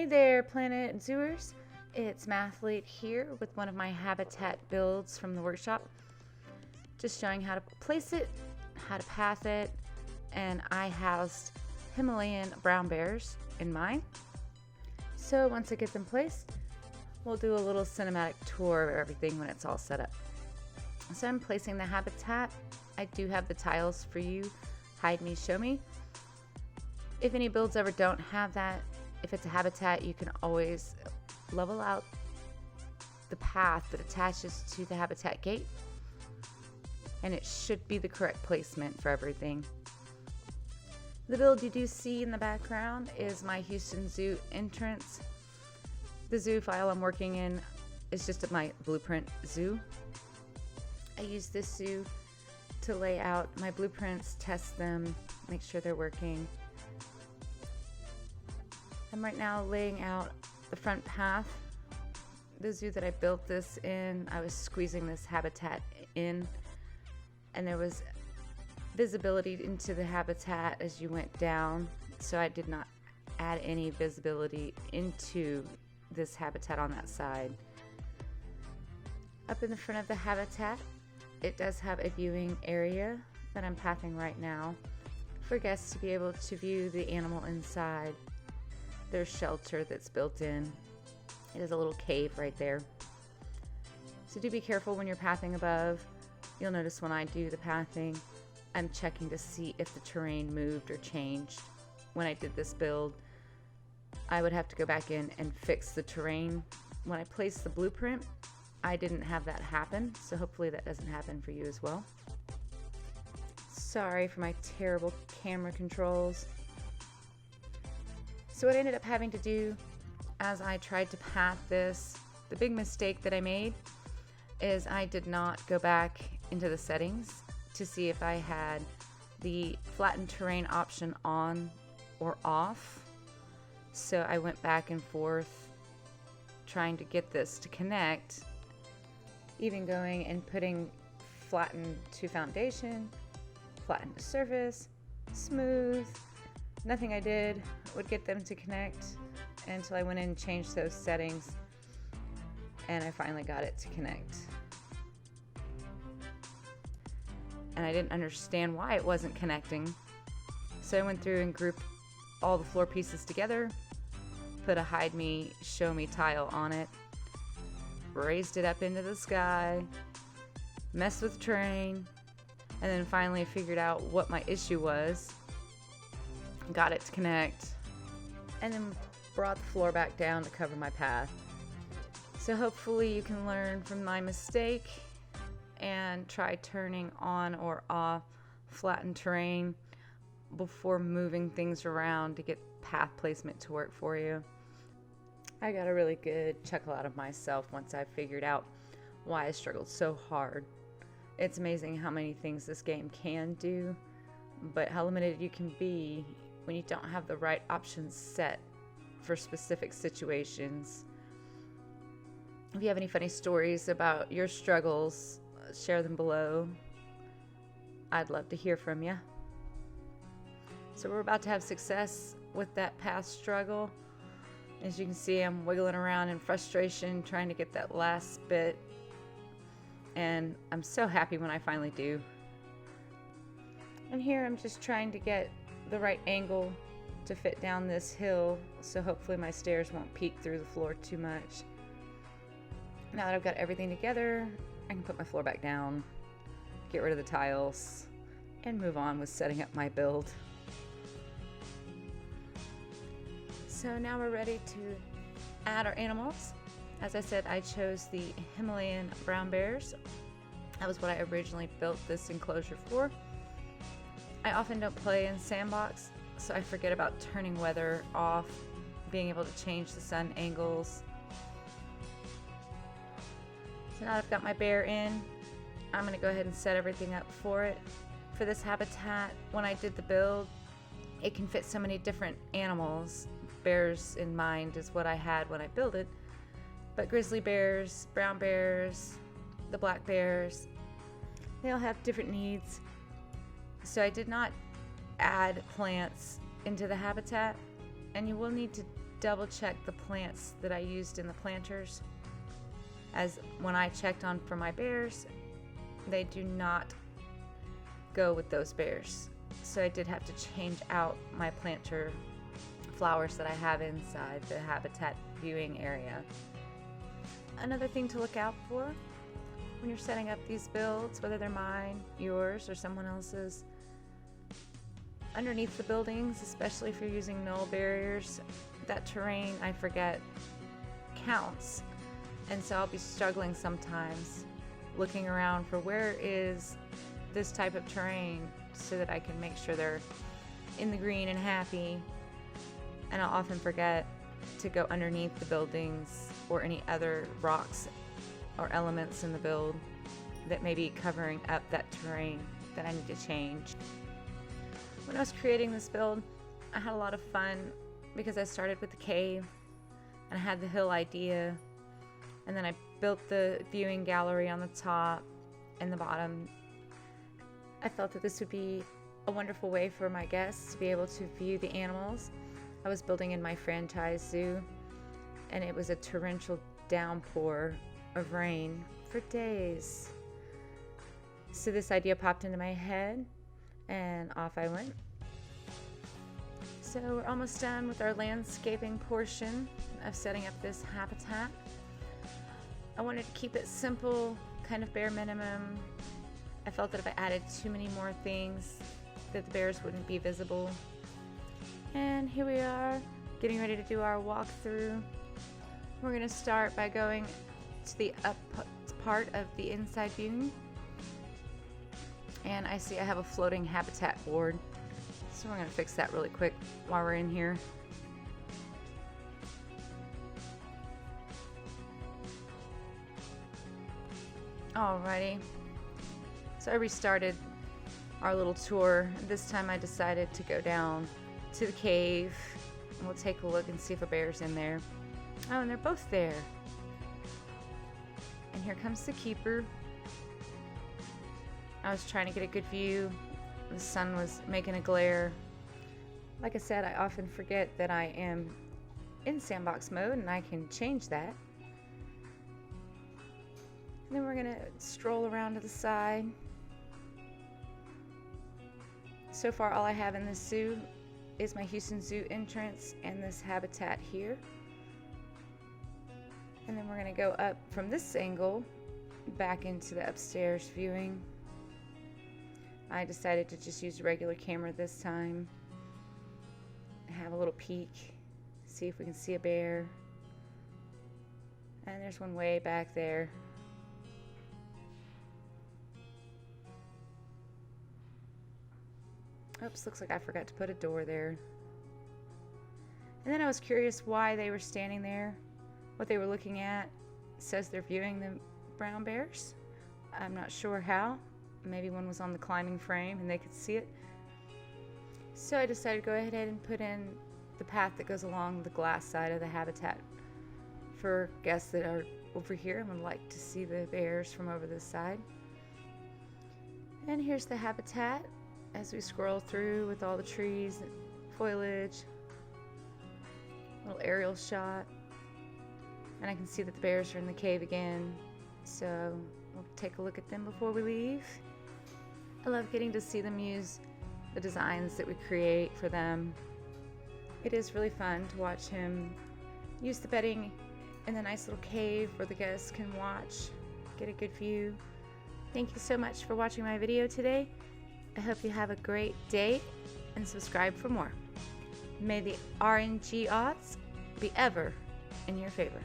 Hey there, Planet Zooers. It's Mathletee here with one of my habitat builds from the workshop. Just showing how to place it, how to path it, and I housed Himalayan brown bears in mine. So once I get them placed, we'll do a little cinematic tour of everything when it's all set up. So I'm placing the habitat. I do have the tiles for you, hide me, show me. If any builds ever don't have that, if it's a habitat, you can always level out the path that attaches to the habitat gate, and it should be the correct placement for everything. The build you do see in the background is my Houston Zoo entrance. The zoo file I'm working in is just my blueprint zoo. I use this zoo to lay out my blueprints, test them, make sure they're working. I'm right now laying out the front path. The zoo that I built this in, I was squeezing this habitat in, and there was visibility into the habitat as you went down, so I did not add any visibility into this habitat on that side. Up in the front of the habitat, it does have a viewing area that I'm pathing right now for guests to be able to view the animal inside. There's shelter that's built in. It is a little cave right there. So do be careful when you're pathing above. You'll notice when I do the pathing, I'm checking to see if the terrain moved or changed. When I did this build, I would have to go back in and fix the terrain. When I placed the blueprint, I didn't have that happen, so hopefully that doesn't happen for you as well. Sorry for my terrible camera controls. So what I ended up having to do as I tried to path this, the big mistake that I made is I did not go back into the settings to see if I had the flattened terrain option on or off. So I went back and forth trying to get this to connect, even going and putting flatten to foundation, flatten to surface, smooth. Nothing I did would get them to connect until I went in and changed those settings, and I finally got it to connect. And I didn't understand why it wasn't connecting. So I went through and grouped all the floor pieces together, put a hide me, show me tile on it, raised it up into the sky, messed with the terrain, and then finally figured out what my issue was, got it to connect, and then brought the floor back down to cover my path. So hopefully you can learn from my mistake and try turning on or off flattened terrain before moving things around to get path placement to work for you. I got a really good chuckle out of myself once I figured out why I struggled so hard. It's amazing how many things this game can do, but how limited you can be when you don't have the right options set for specific situations. If you have any funny stories about your struggles, share them below. I'd love to hear from you. So we're about to have success with that path struggle. As you can see, I'm wiggling around in frustration trying to get that last bit, and I'm so happy when I finally do. And here I'm just trying to get the right angle to fit down this hill, so hopefully my stairs won't peek through the floor too much. Now that I've got everything together, I can put my floor back down, get rid of the tiles, and move on with setting up my build. So now we're ready to add our animals. As I said, I chose the Himalayan Brown Bears. That was what I originally built this enclosure for. I often don't play in sandbox, so I forget about turning weather off, being able to change the sun angles. So now I've got my bear in, I'm going to go ahead and set everything up for it. For this habitat, when I did the build, it can fit so many different animals. Bears in mind is what I had when I built it, but grizzly bears, brown bears, the black bears, they all have different needs. So I did not add plants into the habitat, and you will need to double check the plants that I used in the planters, as when I checked on for my bears, they do not go with those bears. So I did have to change out my planter flowers that I have inside the habitat viewing area. Another thing to look out for when you're setting up these builds, whether they're mine, yours, or someone else's, underneath the buildings, especially if you're using null barriers, that terrain, I forget, counts. And so I'll be struggling sometimes looking around for where is this type of terrain so that I can make sure they're in the green and happy. And I'll often forget to go underneath the buildings or any other rocks or elements in the build that may be covering up that terrain that I need to change. When I was creating this build, I had a lot of fun because I started with the cave and I had the hill idea, and then I built the viewing gallery on the top and the bottom. I felt that this would be a wonderful way for my guests to be able to view the animals. I was building in my franchise zoo, and it was a torrential downpour of rain for days. So this idea popped into my head, and off I went. So we're almost done with our landscaping portion of setting up this habitat. I wanted to keep it simple, kind of bare minimum. I felt that if I added too many more things, that the bears wouldn't be visible. And here we are, getting ready to do our walkthrough. We're going to start by going to the up part of the inside viewing. And I see I have a floating habitat board, so we're going to fix that really quick while we're in here. Alrighty, so I restarted our little tour. This time I decided to go down to the cave, and we'll take a look and see if a bear's in there. Oh, and they're both there. And here comes the keeper. I was trying to get a good view. The sun was making a glare. Like I said, I often forget that I am in sandbox mode, and I can change that. And then we're gonna stroll around to the side. So far, all I have in this zoo is my Houston Zoo entrance and this habitat here. And then we're gonna go up from this angle back into the upstairs viewing. I decided to just use a regular camera this time. Have a little peek, see if we can see a bear. And there's one way back there. Oops, looks like I forgot to put a door there. And then I was curious why they were standing there, what they were looking at. It says they're viewing the brown bears. I'm not sure how. Maybe one was on the climbing frame and they could see it. So I decided to go ahead and put in the path that goes along the glass side of the habitat for guests that are over here and would like to see the bears from over this side. And here's the habitat as we scroll through with all the trees and foliage. Little aerial shot. And I can see that the bears are in the cave again. So we'll take a look at them before we leave. I love getting to see them use the designs that we create for them. It is really fun to watch him use the bedding in the nice little cave where the guests can watch, get a good view. Thank you so much for watching my video today. I hope you have a great day and subscribe for more. May the RNG odds be ever in your favor.